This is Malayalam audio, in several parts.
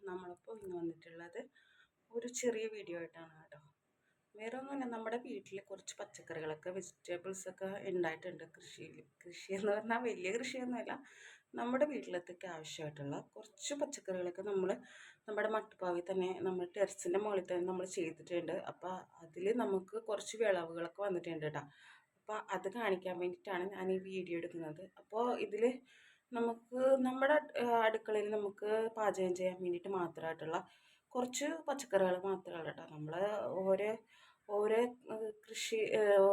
നമ്മളിപ്പോൾ ഇന്ന് വന്നിട്ടുള്ളത് ഒരു ചെറിയ വീഡിയോ ആയിട്ടാണ് കേട്ടോ. വേറെ ഒന്നുമില്ല, നമ്മുടെ വീട്ടിൽ കുറച്ച് പച്ചക്കറികളൊക്കെ വെജിറ്റബിൾസൊക്കെ ഉണ്ടായിട്ടുണ്ട്. കൃഷി എന്ന് പറഞ്ഞാൽ വലിയ കൃഷിയൊന്നുമല്ല, നമ്മുടെ വീട്ടിലത്തേക്ക് ആവശ്യമായിട്ടുള്ള കുറച്ച് പച്ചക്കറികളൊക്കെ നമ്മുടെ മട്ടുപ്പാവിൽ തന്നെ നമ്മൾ ടെറസിൻ്റെ മുകളിൽ തന്നെ നമ്മൾ ചെയ്തിട്ടുണ്ട്. അപ്പോൾ അതിൽ നമുക്ക് കുറച്ച് വിളവുകളൊക്കെ വന്നിട്ടുണ്ട് കേട്ടോ. അപ്പോൾ അത് കാണിക്കാൻ വേണ്ടിയിട്ടാണ് ഞാൻ ഈ വീഡിയോ എടുക്കുന്നത്. അപ്പോൾ ഇതിൽ നമുക്ക് നമ്മുടെ അടുക്കളയിൽ നമുക്ക് പാചകം ചെയ്യാൻ വേണ്ടിയിട്ട് മാത്രമായിട്ടുള്ള കുറച്ച് പച്ചക്കറികൾ മാത്രമല്ല കേട്ടോ. നമ്മൾ ഓരോ ഓരോ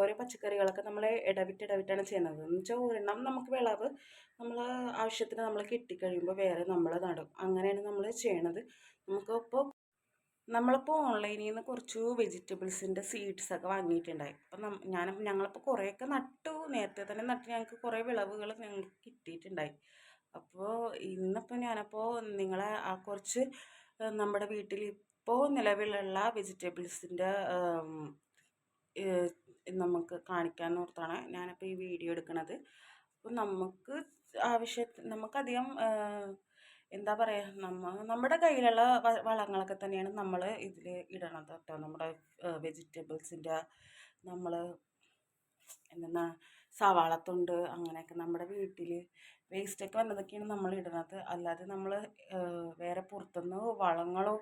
ഓരോ പച്ചക്കറികളൊക്കെ നമ്മൾ ഇടവിട്ടാണ് ചെയ്യുന്നത്. എന്ന് വെച്ചാൽ ഒരെണ്ണം നമുക്ക് വിളവ് നമ്മൾ ആവശ്യത്തിന് നമ്മൾ കിട്ടിക്കഴിയുമ്പോൾ വേറെ നമ്മൾ നടും. അങ്ങനെയാണ് നമ്മൾ ചെയ്യണത്. നമ്മളിപ്പോൾ ഓൺലൈനിൽ നിന്ന് കുറച്ച് വെജിറ്റബിൾസിൻ്റെ സീഡ്സൊക്കെ വാങ്ങിയിട്ടുണ്ടായി. അപ്പം ഞങ്ങളിപ്പോൾ കുറേയൊക്കെ നട്ടു, നേരത്തെ തന്നെ നട്ട് ഞങ്ങൾക്ക് കുറേ വിളവുകൾ ഞങ്ങൾക്ക് കിട്ടിയിട്ടുണ്ടായി. അപ്പോൾ ഇന്നിപ്പോൾ ഞാനപ്പോൾ നിങ്ങളെ കുറച്ച് നമ്മുടെ വീട്ടിൽ ഇപ്പോൾ നിലവിലുള്ള വെജിറ്റബിൾസിൻ്റെ നമുക്ക് കാണിക്കാൻ ഓർത്താണ് ഞാനിപ്പോൾ ഈ വീഡിയോ എടുക്കുന്നത്. അപ്പോൾ നമുക്കധികം എന്താ പറയുക, നമ്മുടെ കയ്യിലുള്ള വളങ്ങളൊക്കെ തന്നെയാണ് നമ്മൾ ഇതിൽ ഇടണത് കേട്ടോ. നമ്മുടെ വെജിറ്റബിൾസിൻ്റെ നമ്മൾ എന്തെന്നാ സവാളത്തൊണ്ട് അങ്ങനെയൊക്കെ നമ്മുടെ വീട്ടിൽ വേസ്റ്റൊക്കെ വന്നതൊക്കെയാണ് നമ്മൾ ഇടുന്നത്. അല്ലാതെ നമ്മൾ വേറെ പുറത്തുനിന്ന് വളങ്ങളോ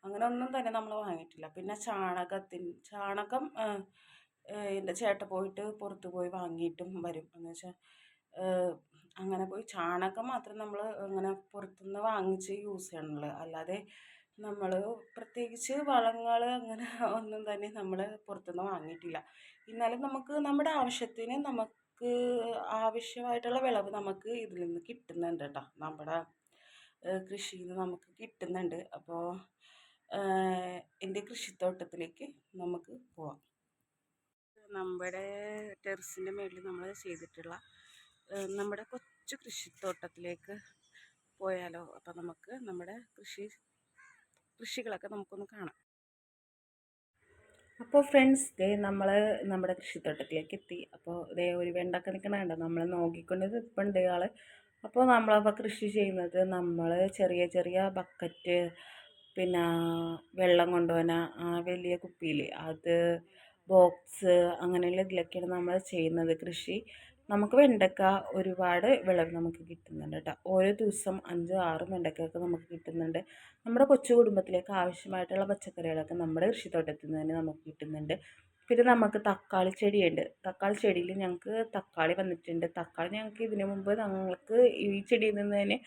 അങ്ങനെ ഒന്നും തന്നെ നമ്മൾ വാങ്ങിയിട്ടില്ല. പിന്നെ ചാണകം എൻ്റെ ചേട്ടൻ പോയിട്ട് പുറത്ത് പോയി വാങ്ങിയിട്ടും വരും. എന്ന് വെച്ചാൽ അങ്ങനെ പോയി ചാണകം മാത്രം നമ്മൾ അങ്ങനെ പുറത്തുനിന്ന് വാങ്ങിച്ച് യൂസ് ചെയ്യണുള്ളൂ. അല്ലാതെ നമ്മൾ പ്രത്യേകിച്ച് വളങ്ങൾ അങ്ങനെ ഒന്നും തന്നെ നമ്മൾ പുറത്തുനിന്ന് വാങ്ങിയിട്ടില്ല. എന്നാലും നമുക്ക് നമ്മുടെ ആവശ്യത്തിന് നമുക്ക് ആവശ്യമായിട്ടുള്ള വിളവ് നമുക്ക് ഇതിൽ നിന്ന് കിട്ടുന്നുണ്ട് കേട്ടോ. നമ്മുടെ കൃഷിയിൽ നിന്ന് നമുക്ക് കിട്ടുന്നുണ്ട്. അപ്പോൾ എൻ്റെ കൃഷിത്തോട്ടത്തിലേക്ക് നമുക്ക് പോവാം. നമ്മുടെ ടെറസിൻ്റെ മേളിൽ നമ്മൾ ചെയ്തിട്ടുള്ള നമ്മുടെ കൊച്ചു കൃഷിത്തോട്ടത്തിലേക്ക് പോയാലോ? അപ്പോൾ നമുക്ക് നമ്മുടെ കൃഷികളൊക്കെ നമുക്കൊന്ന് കാണാം. അപ്പോൾ ഫ്രണ്ട്സ്, നമ്മുടെ കൃഷിത്തോട്ടത്തിലേക്ക് എത്തി. അപ്പോൾ ഒരു വെണ്ടൊക്കെ നിൽക്കണുണ്ട്, നമ്മൾ നോക്കിക്കൊണ്ട് നിൽപ്പുണ്ട് ആൾ. അപ്പോൾ നമ്മളപ്പോൾ കൃഷി ചെയ്യുന്നത് നമ്മൾ ചെറിയ ചെറിയ ബക്കറ്റ്, പിന്നെ വെള്ളം കൊണ്ടുപോകുന്ന വലിയ കുപ്പിയിൽ അത്, ബോക്സ്, അങ്ങനെയുള്ള ഇതിലൊക്കെയാണ് നമ്മൾ ചെയ്യുന്നത് കൃഷി. നമുക്ക് വെണ്ടക്ക ഒരുപാട് വിളവ് നമുക്ക് കിട്ടുന്നുണ്ട് കേട്ടോ. ഓരോ ദിവസം 5-6 വെണ്ടക്കയൊക്കെ നമുക്ക് കിട്ടുന്നുണ്ട്. നമ്മുടെ കൊച്ചു കുടുംബത്തിലേക്ക് ആവശ്യമായിട്ടുള്ള പച്ചക്കറികളൊക്കെ നമ്മുടെ കൃഷിത്തോട്ടത്തിൽ നിന്ന് തന്നെ നമുക്ക് കിട്ടുന്നുണ്ട്. പിന്നെ നമുക്ക് തക്കാളി ചെടിയുണ്ട്. തക്കാളി ചെടിയിൽ ഞങ്ങൾക്ക് തക്കാളി വന്നിട്ടുണ്ട്. തക്കാളി ഇതിനു മുമ്പ് ഞങ്ങൾക്ക് ഈ ചെടിയിൽ നിന്ന് തന്നെ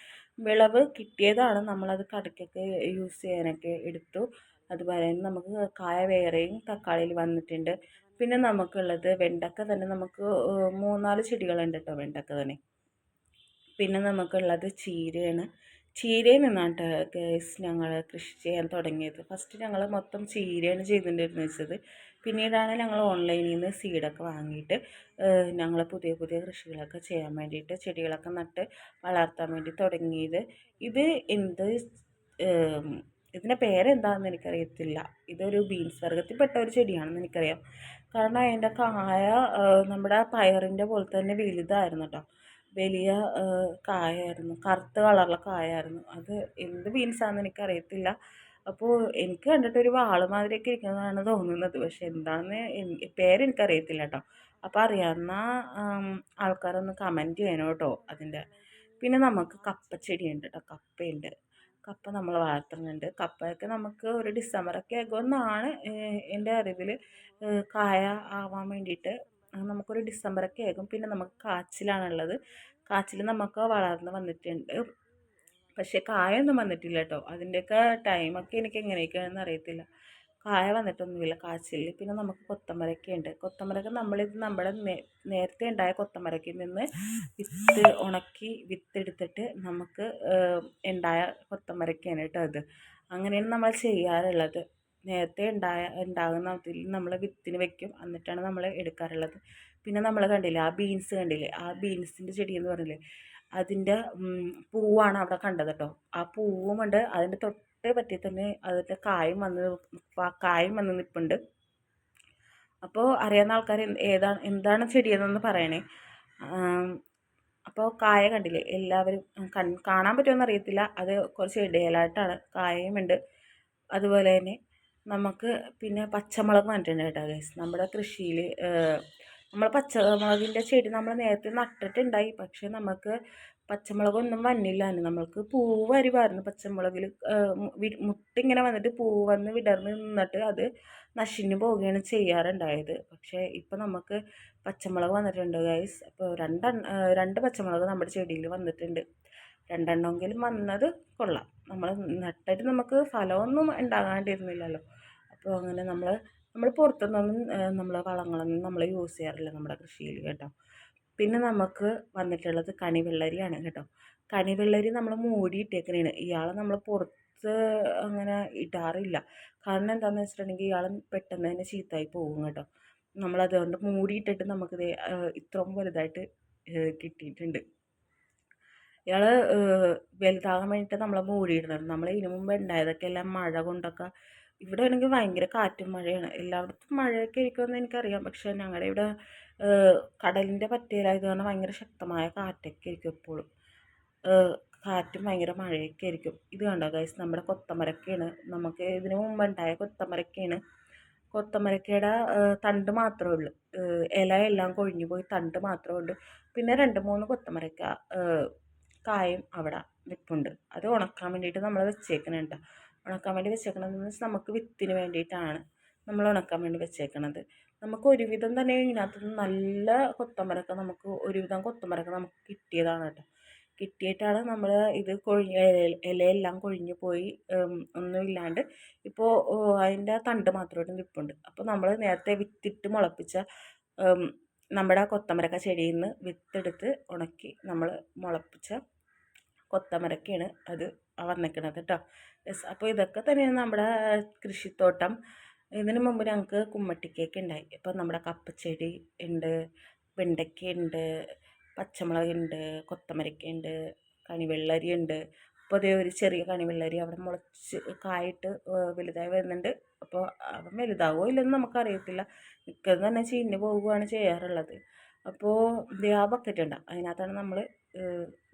വിളവ് കിട്ടിയതാണ്. നമ്മളത് കടക്കൊക്കെ യൂസ് ചെയ്യാനൊക്കെ എടുത്തു. അതുപോലെ തന്നെ നമുക്ക് കായ വേറെയും തക്കാളിയിൽ വന്നിട്ടുണ്ട്. പിന്നെ നമുക്കുള്ളത് വെണ്ടക്ക തന്നെ നമുക്ക് 3-4 ചെടികളുണ്ട് കേട്ടോ, വെണ്ടക്ക തന്നെ. പിന്നെ നമുക്കുള്ളത് ചീരയിൽ നിന്നാണ് ഗൈസ് ഞങ്ങൾ കൃഷി ചെയ്യാൻ തുടങ്ങിയത്. ഫസ്റ്റ് ഞങ്ങൾ മൊത്തം ചീരയാണ് ചെയ്തുകൊണ്ടിരുന്നത്. പിന്നീടാണ് ഞങ്ങൾ ഓൺലൈനിൽ നിന്ന് സീഡൊക്കെ വാങ്ങിയിട്ട് ഞങ്ങൾ പുതിയ പുതിയ കൃഷികളൊക്കെ ചെയ്യാൻ വേണ്ടിയിട്ട് ചെടികളൊക്കെ നട്ട് വളർത്താൻ വേണ്ടി തുടങ്ങിയത്. ഇതിൻ്റെ പേരെന്താണെന്ന് എനിക്കറിയത്തില്ല. ഇതൊരു ബീൻസ് വർഗ്ഗത്തിൽപ്പെട്ട ഒരു ചെടിയാണെന്ന് എനിക്കറിയാം. കാരണം അതിൻ്റെ കായ നമ്മുടെ പയറിൻ്റെ പോലെ തന്നെ വലുതായിരുന്നു കേട്ടോ. വലിയ കായായിരുന്നു, കറുത്ത കളറുള്ള കായായിരുന്നു. അത് എന്ത് ബീൻസാണെന്ന് എനിക്കറിയത്തില്ല. അപ്പോൾ എനിക്ക് കണ്ടിട്ടൊരു വാള് മാതിരിയൊക്കെ ഇരിക്കുന്നതാണ് തോന്നുന്നത്. പക്ഷെ എന്താണെന്ന് പേരെനിക്കറിയത്തില്ല കേട്ടോ. അപ്പോൾ അറിയാവുന്ന ആൾക്കാരൊന്ന് കമൻറ്റ് ചെയ്യണം കേട്ടോ അതിൻ്റെ. പിന്നെ നമുക്ക് കപ്പച്ചെടിയുണ്ട് കേട്ടോ, കപ്പയുണ്ട്. കപ്പ നമ്മൾ വളർത്തുന്നുണ്ട്. കപ്പയൊക്കെ നമുക്ക് ഒരു ഡിസംബറൊക്കെ ആകുമെന്നാണ് എൻ്റെ അറിവിൽ കായ ആവാൻ വേണ്ടിയിട്ട്. നമുക്കൊരു ഡിസംബറൊക്കെ ആകും. പിന്നെ നമുക്ക് കാച്ചിലാണുള്ളത്. കാച്ചിൽ നമുക്ക് വളർന്ന് വന്നിട്ടുണ്ട്, പക്ഷേ കായൊന്നും വന്നിട്ടില്ല കേട്ടോ. അതിൻ്റെയൊക്കെ ടൈമൊക്കെ എനിക്ക് എങ്ങനെയൊക്കെയാണെന്ന് അറിയത്തില്ല. കായ വന്നിട്ടൊന്നുമില്ല കാച്ചിൽ. പിന്നെ നമുക്ക് കൊത്തമരക്ക ഉണ്ട്. കൊത്തമരക്ക നമ്മുടെ നേരത്തെ ഉണ്ടായ കൊത്തമരക്കയിൽ നിന്ന് ഉണക്കി വിത്തെടുത്തിട്ട് നമുക്ക് ഉണ്ടായ കൊത്തമരക്കയാണ് കേട്ടോ അത്. അങ്ങനെയാണ് നമ്മൾ ചെയ്യാറുള്ളത്. നേരത്തെ ഉണ്ടാകുന്ന അതിൽ നമ്മൾ വിത്തിന് വെക്കും, എന്നിട്ടാണ് നമ്മൾ എടുക്കാറുള്ളത്. പിന്നെ നമ്മൾ കണ്ടില്ലേ ആ ബീൻസ് കണ്ടില്ലേ, ആ ബീൻസിൻ്റെ ചെടിയെന്ന് പറഞ്ഞില്ലേ, അതിൻ്റെ പൂവാണ് അവിടെ കണ്ടത് കേട്ടോ. ആ പൂവും ഉണ്ട്, അതിൻ്റെ തൊട്ട് പറ്റി തന്നെ അതിൻ്റെ കായും വന്ന് നിൽപ്പുണ്ട്. അപ്പോൾ അറിയാവുന്ന ആൾക്കാർ എന്താണ് ചെടിയെന്നൊന്ന് പറയണേ. അപ്പോൾ കായ കണ്ടില്ലേ എല്ലാവരും കാണാൻ പറ്റുമെന്ന് അറിയത്തില്ല. അത് കുറച്ച് ഇടയിലായിട്ടാണ് കായയുമുണ്ട്. അതുപോലെ തന്നെ നമുക്ക് പിന്നെ പച്ചമുളക് നട്ടിട്ടുണ്ട് കേട്ടോ ഗൈസ്. നമ്മുടെ കൃഷിയിൽ നമ്മൾ പച്ചമുളകിൻ്റെ ചെടി നമ്മൾ നേരത്തെ നട്ടിട്ടുണ്ടായി. പക്ഷെ നമുക്ക് പച്ചമുളകൊന്നും വന്നില്ലായിരുന്നു. നമ്മൾക്ക് പൂവ് വരുമായിരുന്നു പച്ചമുളകിൽ. മുട്ടിങ്ങനെ വന്നിട്ട് പൂവ് വന്ന് വിടർന്ന് നിന്നിട്ട് അത് നശിഞ്ഞു പോവുകയാണ് ചെയ്യാറുണ്ടായത്. പക്ഷേ ഇപ്പം നമുക്ക് പച്ചമുളക് വന്നിട്ടുണ്ട് ഗൈസ്. അപ്പോൾ രണ്ട് പച്ചമുളക് നമ്മുടെ ചെടിയിൽ വന്നിട്ടുണ്ട്. രണ്ടെണ്ണമെങ്കിലും വന്നത് കൊള്ളാം. നമ്മൾ നട്ടിട്ട് നമുക്ക് ഫലമൊന്നും ഉണ്ടാകാണ്ടിരുന്നില്ലല്ലോ. അപ്പോൾ അങ്ങനെ നമ്മൾ പുറത്തുനിന്നൊന്നും നമ്മൾ വളങ്ങളൊന്നും നമ്മൾ യൂസ് ചെയ്യാറില്ല നമ്മുടെ കൃഷിയിൽ കേട്ടോ. പിന്നെ നമുക്ക് വന്നിട്ടുള്ളത് കണിവെള്ളരിയാണ് കേട്ടോ. കണിവെള്ളരി നമ്മൾ മൂടിയിട്ടേക്കണേണ്. ഇയാളെ നമ്മൾ പുറത്ത് അങ്ങനെ ഇടാറില്ല. കാരണം എന്താണെന്ന് വെച്ചിട്ടുണ്ടെങ്കിൽ ഇയാൾ പെട്ടെന്ന് തന്നെ ചീത്തയായി പോകും കേട്ടോ. നമ്മളതുകൊണ്ട് മൂടിയിട്ടിട്ട് നമുക്കിത് ഇത്രയും വലുതായിട്ട് കിട്ടിയിട്ടുണ്ട്. ഇയാൾ വലുതാകാൻ വേണ്ടിയിട്ട് നമ്മൾ മൂടിയിടുന്നുണ്ട്. നമ്മൾ ഇതിനു മുമ്പ് ഉണ്ടായതൊക്കെ എല്ലാം മഴ കൊണ്ടൊക്കെ, ഇവിടെ ആണെങ്കിൽ ഭയങ്കര കാറ്റും മഴയാണ്. എല്ലായിടത്തും മഴയൊക്കെ ഇരിക്കുമെന്ന് എനിക്കറിയാം. പക്ഷേ ഞങ്ങളുടെ ഇവിടെ കടലിൻ്റെ പറ്റിയതായത് കാരണം ഭയങ്കര ശക്തമായ കാറ്റൊക്കെ ആയിരിക്കും എപ്പോഴും. കാറ്റും ഭയങ്കര മഴയൊക്കെ ആയിരിക്കും. ഇത് കണ്ടോ ഗൈസ്, നമ്മുടെ കൊത്തമരക്കയാണ്. നമുക്ക് ഇതിനു മുമ്പ് ഉണ്ടായ കൊത്തമരക്കയാണ്. കൊത്തമരക്കയുടെ തണ്ട് മാത്രമേ ഉള്ളൂ. ഇലയെല്ലാം കൊഴിഞ്ഞു പോയി തണ്ട് മാത്രമേ ഉള്ളൂ. പിന്നെ 2-3 കൊത്തമരക്ക കായും അവിടെ നിൽപ്പുണ്ട്. അത് ഉണക്കാൻ വേണ്ടിയിട്ട് നമ്മൾ വെച്ചേക്കണുണ്ട്. ഉണക്കാൻ വേണ്ടി വെച്ചേക്കണതെന്ന് വെച്ചാൽ നമുക്ക് വിത്തിന് വേണ്ടിയിട്ടാണ് നമ്മൾ ഉണക്കാൻ വേണ്ടി വെച്ചേക്കണത്. നമുക്ക് ഒരുവിധം തന്നെ ഇതിനകത്ത് നല്ല കൊത്തമരക്ക ഒരുവിധം കൊത്തമരക്ക നമുക്ക് കിട്ടിയതാണ് കേട്ടോ. കിട്ടിയിട്ടാണ് നമ്മൾ ഇത് ഇലയെല്ലാം കൊഴിഞ്ഞു പോയി ഒന്നുമില്ലാണ്ട് ഇപ്പോൾ അതിൻ്റെ തണ്ട് മാത്രമായിട്ട് നിൽപ്പുണ്ട്. അപ്പോൾ നമ്മൾ നേരത്തെ വിത്തിട്ട് മുളപ്പിച്ച നമ്മുടെ കൊത്തമരക്ക ചെടിയിൽ നിന്ന് വിത്തെടുത്ത് ഉണക്കി നമ്മൾ മുളപ്പിച്ച കൊത്തമരക്കയാണ് അത് വന്നിരിക്കണത് കേട്ടോ. അപ്പോൾ ഇതൊക്കെ തന്നെയാണ് നമ്മുടെ കൃഷിത്തോട്ടം. ഇതിനു മുമ്പ് ഞങ്ങൾക്ക് കുമ്മട്ടിക്കയൊക്കെ ഉണ്ടായി. ഇപ്പോൾ നമ്മുടെ കപ്പച്ചെടി ഉണ്ട്, വെണ്ടയ്ക്കയുണ്ട്, പച്ചമുളകുണ്ട്, കൊത്തമരക്കയുണ്ട്, കണിവെള്ളരി ഉണ്ട്. അപ്പോൾ അതേ ഒരു ചെറിയ കണിവെള്ളരി അവിടെ മുളച്ച് കായിട്ട് വലുതായി വരുന്നുണ്ട്. അപ്പോൾ അവൻ വലുതാവുമോ ഇല്ലെന്ന് നമുക്കറിയത്തില്ല. മിക്കതും തന്നെ ചീഞ്ഞ് പോവുകയാണ് ചെയ്യാറുള്ളത്. അപ്പോൾ ഇത് ആ ബക്കറ്റ് ഉണ്ട്, അതിനകത്താണ് നമ്മൾ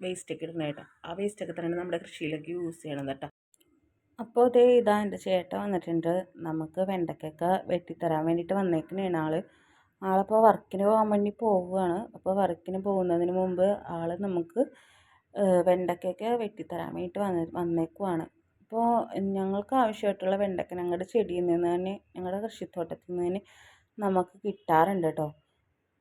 വേസ്റ്റൊക്കെ ഇടുന്നത് കേട്ടോ. ആ വേസ്റ്റൊക്കെ തന്നെയാണ് നമ്മുടെ കൃഷിയിലേക്ക് യൂസ് ചെയ്യണത് കേട്ടോ. അപ്പോൾ ഇതാ എൻ്റെ ചേട്ടൻ വന്നിട്ടുണ്ട്. നമുക്ക് വെണ്ടയ്ക്കൊക്കെ വെട്ടിത്തരാൻ വേണ്ടിയിട്ട് വന്നേക്കണേണ് ആളപ്പോൾ വർക്കിന് പോകാൻ വേണ്ടി പോവുകയാണ്. അപ്പോൾ വർക്കിന് പോകുന്നതിന് മുമ്പ് നമുക്ക് വെണ്ടയ്ക്കൊക്കെ വെട്ടിത്തരാൻ വേണ്ടിയിട്ട് വന്നേക്കുവാണ്. അപ്പോൾ ഞങ്ങൾക്ക് ആവശ്യമായിട്ടുള്ള വെണ്ടയ്ക്ക ഞങ്ങളുടെ ചെടിയിൽ നിന്ന് തന്നെ, ഞങ്ങളുടെ കൃഷിത്തോട്ടത്തിൽ നിന്ന് തന്നെ നമുക്ക് കിട്ടാറുണ്ട് കേട്ടോ.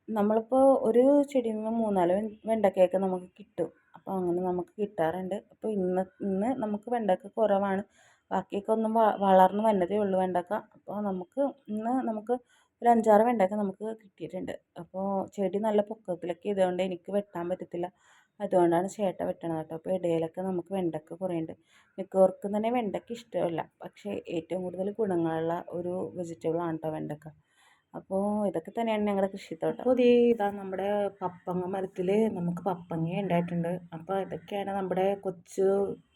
നമ്മളിപ്പോൾ ഒരു ചെടിയിൽ നിന്ന് 3-4 വെണ്ടയ്ക്കയൊക്കെ നമുക്ക് കിട്ടും. അപ്പോൾ അങ്ങനെ നമുക്ക് കിട്ടാറുണ്ട്. അപ്പോൾ ഇന്ന് നമുക്ക് വെണ്ടയ്ക്ക കുറവാണ്. ബാക്കിയൊക്കെ ഒന്നും വളർന്ന് വന്നതേ ഉള്ളൂ വെണ്ടയ്ക്ക. അപ്പോൾ നമുക്ക് ഒരു 5-6 വെണ്ടയ്ക്ക നമുക്ക് കിട്ടിയിട്ടുണ്ട്. അപ്പോൾ ചെടി നല്ല പൊക്കത്തിലൊക്കെ ഇതുകൊണ്ട് എനിക്ക് വെട്ടാൻ പറ്റത്തില്ല. അതുകൊണ്ടാണ് ചേട്ടൻ വെട്ടണത് കേട്ടോ. അപ്പോൾ ഇടയിലൊക്കെ നമുക്ക് വെണ്ടയ്ക്ക കുറേയുണ്ട്. മിക്കവർക്കും തന്നെ വെണ്ടയ്ക്ക ഇഷ്ടമല്ല. പക്ഷേ ഏറ്റവും കൂടുതൽ ഗുണങ്ങളുള്ള ഒരു വെജിറ്റബിളാണ് കേട്ടോ വെണ്ടയ്ക്ക. അപ്പോൾ ഇതൊക്കെ തന്നെയാണ് ഞങ്ങളുടെ കൃഷിത്തോട്ടം. അപ്പോൾ ഇതാ നമ്മുടെ പപ്പങ്ങ മരത്തിൽ നമുക്ക് പപ്പങ്ങ ഉണ്ടായിട്ടുണ്ട്. അപ്പോൾ ഇതൊക്കെയാണ് നമ്മുടെ കൊച്ചു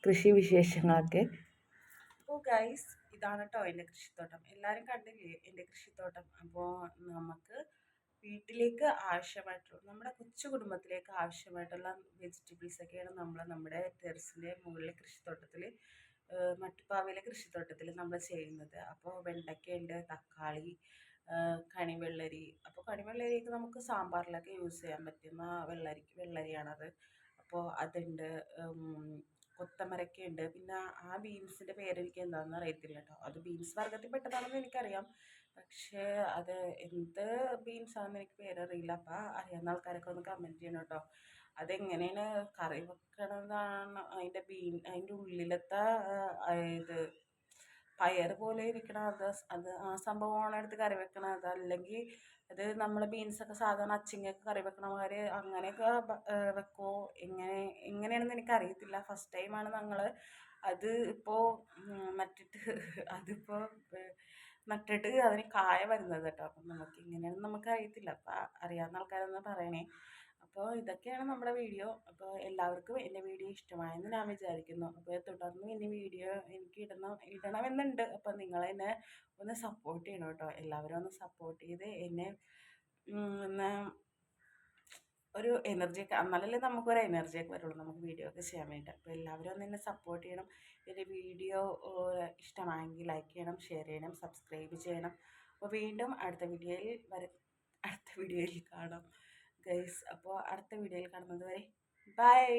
കൃഷി വിശേഷങ്ങളൊക്കെ. അപ്പോൾ ഗൈസ്, ഇതാണ് കേട്ടോ എൻ്റെ കൃഷിത്തോട്ടം. എല്ലാവരും കണ്ടില്ലേ എൻ്റെ കൃഷിത്തോട്ടം. അപ്പോൾ നമുക്ക് വീട്ടിലേക്ക് ആവശ്യമായിട്ടുള്ള, നമ്മുടെ കൊച്ചു കുടുംബത്തിലേക്ക് ആവശ്യമായിട്ടുള്ള വെജിറ്റബിൾസൊക്കെയാണ് നമ്മൾ നമ്മുടെ ടെറസിൻ്റെ മുകളിലെ കൃഷിത്തോട്ടത്തിൽ, മട്ടുപ്പാവിലെ കൃഷിത്തോട്ടത്തിൽ നമ്മൾ ചെയ്യുന്നത്. അപ്പോൾ വെണ്ടയ്ക്കയുണ്ട്, തക്കാളി, കണിവെള്ളരി. അപ്പോൾ കണിവെള്ളരിയൊക്കെ നമുക്ക് സാമ്പാറിലൊക്കെ യൂസ് ചെയ്യാൻ പറ്റുന്ന വെള്ളരിയാണത്. അപ്പോൾ അതുണ്ട്. കൊത്തമരക്കയുണ്ട്. പിന്നെ ആ ബീൻസിൻ്റെ പേരെനിക്ക് എന്താണെന്ന് അറിയത്തില്ല കേട്ടോ. അത് ബീൻസ് വർഗ്ഗത്തിൽ പെട്ടതാണെന്ന് എനിക്കറിയാം. പക്ഷേ അത് എന്ത് ബീൻസാണെന്ന് എനിക്ക് പേരറിയില്ല. അപ്പോൾ അറിയാവുന്ന ആൾക്കാരൊക്കെ ഒന്ന് കമൻറ്റ് ചെയ്യണം കേട്ടോ. അതെങ്ങനെയാണ് കറി വെക്കണതാണ്, അതിൻ്റെ ഉള്ളിലത്തെ ഇത് പയർ പോലെ ഇരിക്കണം, അത് ആ സംഭവമാണ് എടുത്ത് കറി വെക്കണത്. അല്ലെങ്കിൽ അത് നമ്മൾ ബീൻസൊക്കെ സാധാരണ അച്ചിങ്ങയൊക്കെ കറി വെക്കണ മാതിരി അങ്ങനെയൊക്കെ വെക്കുമോ, എങ്ങനെയാണെന്ന് എനിക്കറിയത്തില്ല. ഫസ്റ്റ് ടൈമാണ് ഞങ്ങൾ അത് ഇപ്പോൾ നട്ടിട്ട് അതിന് കായ വരുന്നത് കേട്ടോ. അപ്പം നമുക്ക് എങ്ങനെയാണെന്ന് നമുക്കറിയത്തില്ല. അപ്പം അറിയാവുന്ന ആൾക്കാരൊന്ന് പറയണേ. അപ്പോൾ ഇതൊക്കെയാണ് നമ്മുടെ വീഡിയോ. അപ്പോൾ എല്ലാവർക്കും എൻ്റെ വീഡിയോ ഇഷ്ടമായെന്ന് ഞാൻ വിചാരിക്കുന്നു. അപ്പോൾ തുടർന്ന് ഇനി വീഡിയോ എനിക്ക് ഇടണമെന്നുണ്ട്. അപ്പോൾ നിങ്ങളെന്നെ ഒന്ന് സപ്പോർട്ട് ചെയ്യണം കേട്ടോ. എല്ലാവരും ഒന്ന് സപ്പോർട്ട് ചെയ്ത് എന്നെ ഒന്ന് ഒരു എനർജിയൊക്കെ എന്നാലല്ലേ നമുക്കൊരു എനർജിയൊക്കെ വരുള്ളൂ നമുക്ക് വീഡിയോ ഒക്കെ ചെയ്യാൻ വേണ്ടിയിട്ട്. അപ്പോൾ എല്ലാവരും ഒന്ന് എന്നെ സപ്പോർട്ട് ചെയ്യണം. എൻ്റെ വീഡിയോ ഇഷ്ടമായെങ്കിൽ ലൈക്ക് ചെയ്യണം, ഷെയർ ചെയ്യണം, സബ്സ്ക്രൈബ് ചെയ്യണം. അപ്പോൾ വീണ്ടും അടുത്ത വീഡിയോയിൽ കാണാം ഗൈസ്. അപ്പോൾ അടുത്ത വീഡിയോയിൽ കാണുന്നത് വരെ ബൈ.